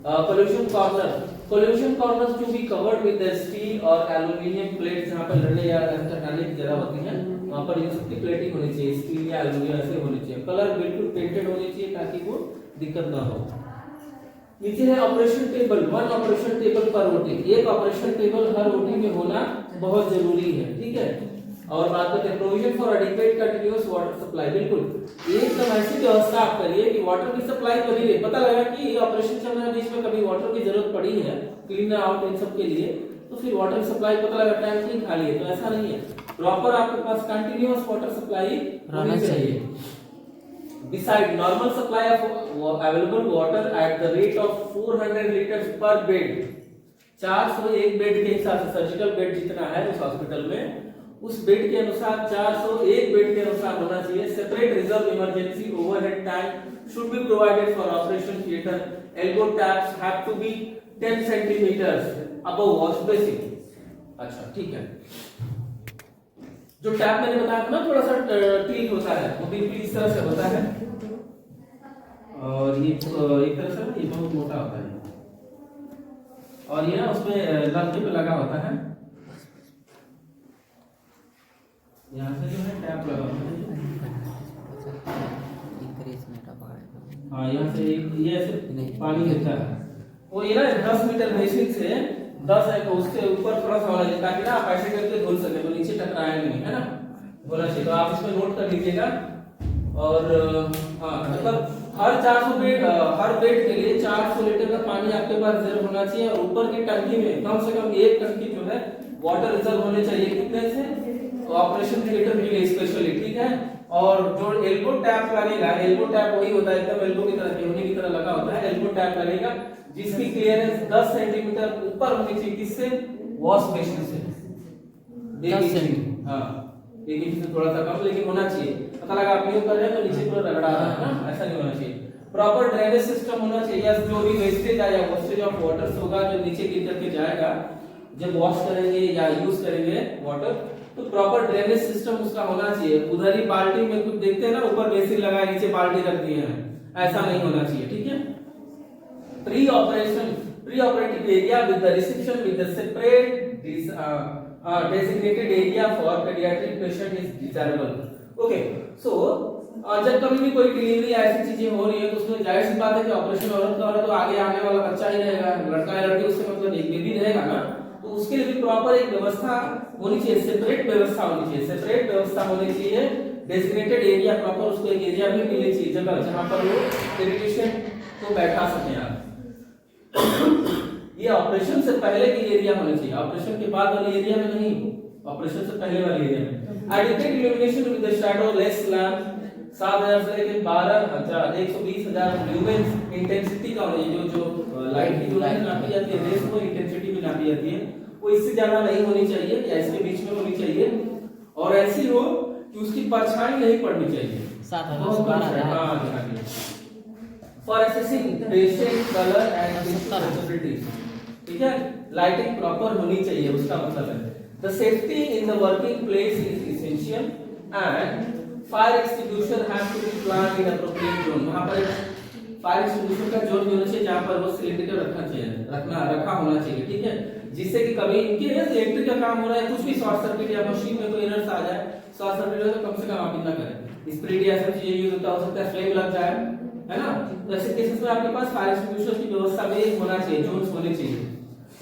Collision corners to be covered with the steel or aluminium plates, जहाँ पर लड़ने या हटाने की जगह होती है वहाँ पर इन सबकी प्लेटिंग होनी चाहिए, स्टील या एल्यूमिनियम ऐसे होनी चाहिए। कलर बिल्कुल पेंटेड होनी चाहिए ताकि वो दिक्कत ना हो। नीचे है ऑपरेशन टेबल, 1 ऑपरेशन टेबल पर ओटी, एक ऑपरेशन टेबल हर ओटी में होना बहुत जरूरी है, ठीक है। और बात करते हैं provision for adequate continuous water supply, बिल्कुल एकदम ऐसी व्यवस्था आप करिए कि वाटर की सप्लाई बनी रहे। पता लगा कि ये ऑपरेशन चल रहा है, बीच में कभी वाटर की जरूरत पड़ी है क्लीन आउट इन सब के लिए, तो फिर वाटर सप्लाई पता लगा टैंक नहीं खाली है, तो ऐसा नहीं है, प्रॉपर आपके पास कंटीन्यूअस वाटर सप्लाई रहना चाहिए। Beside normal supply of available water at the rate of 400 liters per bed, 401 bed के हिसाब से सर्जिकल बेड जितना है उस हॉस्पिटल में, उस बेड के अनुसार 401 बेड के अनुसार होना चाहिए। Separate reserve emergency overhead tank should be provided for operation theatre. Elbow taps have to be 10 centimetres above wash basin. अच्छा ठीक है, जो टैप मैंने बताया था ना थोड़ा सा टिल्ट होता है, वो बिल्कुल इस तरह से होता है, और ये एक तरह से ये बहुत मोटा होता है, और ये ना उसमें लंबे पे लगा होता है, यहाँ से जो है टैप लगा होता है, हाँ यहाँ से ये ऐसे पानी गिरता है, वो ये ना 10 मीटर बेसिन से 10 है तो उसके ऊपर थोड़ा सा होना चाहिए ताकि ना आप ऐसे करके धुल सके, तो नीचे टकराए नहीं, है ना, होना चाहिए। तो आप इसमें नोट कर लीजिएगा। और हाँ मतलब हर 400 बेड हर बेड के लिए 400 लीटर का पानी आपके पास रिजर्व होना चाहिए, और ऊपर की टंकी में कम से कम एक टंकी जो है वाटर रिजर्व होने चाहिए। कितने से? ऑपरेशन थिएटर के लिए स्पेशली, ठीक है। और जो एल्बो टैप लगेगा, एल्बो टैप वही होता है एकदम एल्बो की तरह, केवनी की तरह लगा होता है, एल्बो टैप लगेगा जिसकी क्लियरेंस 10 सेंटीमीटर ऊपर होनी चाहिए, किससे? वॉश बेसिन से, 10 सेंटीमीटर, हाँ एक इंच से थोड़ा सा कम लेकिन होना चाहिए। पता लगा आप यूज कर रहे हैं तो नीचे पूरा रगड़ा रहा है ना, ऐसा नहीं होना चाहिए। प्रॉपर ड्रेनेज सिस्टम होना चाहिए, जो भी वेस्टेज आया वेस्टेज ऑफ वाटर होगा जो नीचे गिर करके जाएगा, जब वॉश करेंगे या यूज करेंगे वाटर, तो प्रॉपर ड्रेनेज सिस्टम उसका होना चाहिए। उधर ही बाल्टी में कुछ देखते हैं ना, ऊपर बेसिन लगा है नीचे बाल्टी रख दिए हैं, ऐसा नहीं होना चाहिए, ठीक है। Pre operative area with the reception with the separate designated area for pediatric patient is desirable। Okay, so जब कभी भी कोई डिलीवरी ऐसी चीजें हो रही है तो उसमें जाहिर सी बात है कि ऑपरेशन औरत का हो रहा है तो आगे आने वाला बच्चा ही रहेगा, लड़का या लड़की, उससे मतलब एक बेबी रहेगा ना, तो उसके लिए भी प्रॉपर एक व्यवस्था होनी चाहिए, सेपरेट व्यवस्था होनी चाहिए, सेपरेट व्यवस्था होनी चाहिए। डेजिग्नेटेड एरिया, प्रॉपर उसको एक एरिया भी मिलनी चाहिए, जगह जहां पर वो पेडियाट्रिशियन को बैठा सके आप। ये ऑपरेशन से पहले की एरिया होनी चाहिए, ऑपरेशन के बाद वाली एरिया में नहीं, ऑपरेशन से पहले वाली एरिया में। Adequate illumination with the shadow less lamp, 7000 से लेकर 12000 120,000 ल्यूमेंस इंटेंसिटी का होनी चाहिए। जो लाइट की जो लाइन नापी जाती है, रेस को इंटेंसिटी भी नापी जाती है, वो इससे ज्यादा नहीं होनी चाहिए या इसके बीच में होनी चाहिए, और ऐसी हो कि उसकी परछाई नहीं पड़नी चाहिए। 7,000 for assessing patient colour and sensitivities, ठीक है। लाइटिंग प्रॉपर होनी चाहिए, उसका मतलब है the safety in the working place is essential and fire extinguisher have to be planned in appropriate zone. वहां पर फायर एक्सटिंग्विशर का जोन होना चाहिए जहां पर वो सिलेंडर रखा होना चाहिए, ठीक है, जिससे कि कभी इनके इलेक्ट्रिक का काम हो रहा है, कुछ भी शॉर्ट सर्किट या मशीन में कोई एरर्स आ जाए, शॉर्ट सर्किट हो तो कम से कम आप इतना करें, स्प्रिट या सब चीजें यूज हो सकता है, फ्लेम लग जाए, है ना, तो ऐसे केसेस में आपके पास फायर एक्सटिंग्विशर की व्यवस्था भी होना चाहिए, जोन्स होने चाहिए।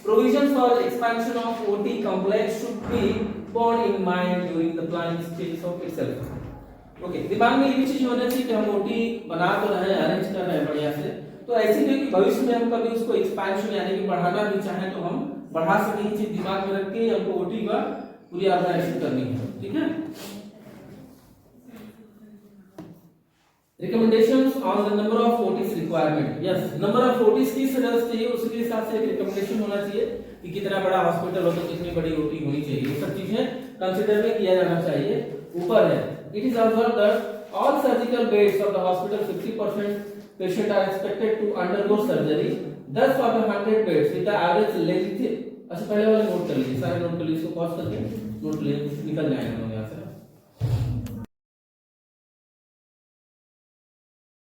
Provision for expansion of OT complex should be borne in mind during the planning stage of itself। Okay, दिमाग में ये भी चीज होना चाहिए कि हम ओटी बना तो रहे हैं, अरेंज कर रहे हैं बढ़िया से, तो ऐसी नहीं कि भविष्य में हम कभी उसको एक्सपेंशन यानी कि बढ़ाना भी चाहें तो हम बढ़ा सकें, ये चीज दिमाग में रख के हमको ओटी का पूरी ऑर्गेनाइजेशन करनी है, ठीक है। Recommendations on the number of OTs requirement, yes, number of OTs किस तरह से चाहिए उसके हिसाब से एक रिकमेंडेशन होना चाहिए कि कितना बड़ा हॉस्पिटल हो तो कितनी बड़ी ओटी होनी चाहिए, ये सब चीजें कंसीडर में किया जाना चाहिए। ऊपर है it is observed that all surgical beds of the hospital 50% patient are expected to undergo surgery, thus for the 100 beds with the average length, अच्छा पहले वाले नोट कर लीजिए, सारे नोट कर लीजिए, इसको पॉज करके नोट ले निकल जाएगा।